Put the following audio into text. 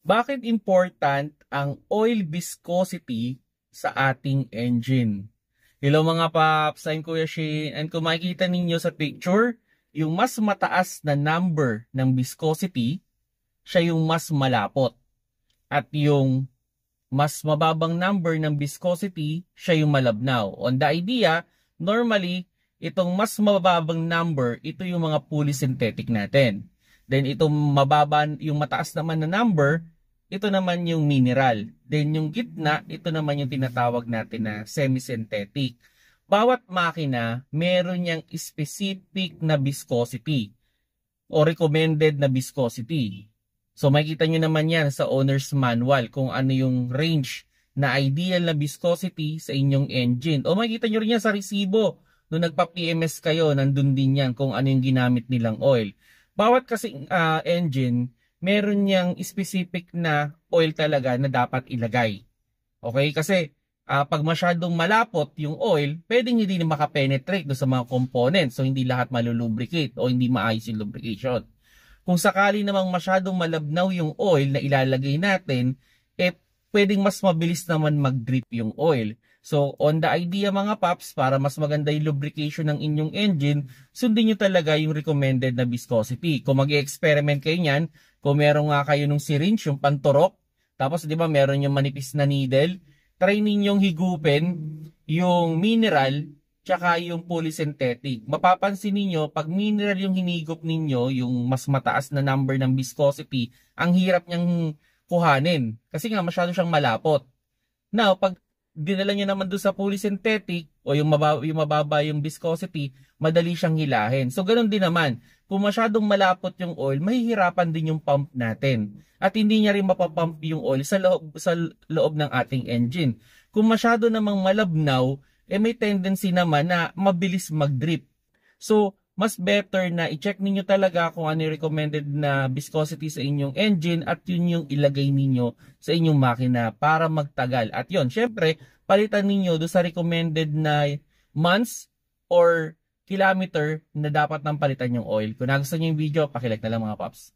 Bakit important ang oil viscosity sa ating engine? Hello mga paps, I'm Kuya Shane, and kung makikita ninyo sa picture, yung mas mataas na number ng viscosity, siya yung mas malapot. At yung mas mababang number ng viscosity, siya yung malabnaw. On the idea, normally, itong mas mababang number, ito yung mga fully synthetic natin. Then itong mababa, yung mataas naman na number, ito naman yung mineral. Then yung gitna, ito naman yung tinatawag natin na semi-synthetic. Bawat makina, meron niyang specific na viscosity o recommended na viscosity. So makikita nyo naman yan sa owner's manual kung ano yung range na ideal na viscosity sa inyong engine. O makikita nyo rin yan sa resibo. Nung nagpa-PMS kayo, nandun din yan kung ano yung ginamit nilang oil. Bawat kasi engine, meron niyang specific na oil talaga na dapat ilagay. Okay? Kasi pag masyadong malapot yung oil, pwedeng hindi na makapenetrate do sa mga components. So hindi lahat malulubricate o hindi maayos yung lubrication. Kung sakali namang masyadong malabnaw yung oil na ilalagay natin, pwedeng mas mabilis naman mag-drip yung oil. So, on the idea mga paps, para mas maganda yung lubrication ng inyong engine, sundin nyo talaga yung recommended na viscosity. Kung mag-experiment kayo niyan, kung meron nga kayo nung syringe, yung panturok, tapos di ba meron yung manipis na needle, try ninyong higupin yung mineral tsaka yung polysynthetic. Mapapansin ninyo, pag mineral yung hinigop ninyo, yung mas mataas na number ng viscosity, ang hirap niyang kuhanin. Kasi nga masyado siyang malapot. Now, pag dinala nyo naman doon sa polysynthetic o yung mababa yung viscosity, madali siyang hilahin. So, ganun din naman. Kung masyadong malapot yung oil, mahihirapan din yung pump natin. At hindi niya rin mapapump yung oil sa loob ng ating engine. Kung masyado namang malabnaw, may tendency naman na mabilis mag-drip. So, mas better na i-check ninyo talaga kung ano yung recommended na viscosity sa inyong engine at yun yung ilagay ninyo sa inyong makina para magtagal. At yun, syempre, palitan ninyo do sa recommended na months or kilometer na dapat nang palitan yung oil. Kung nagustuhan nyo yung video, pakilike na lang mga paps.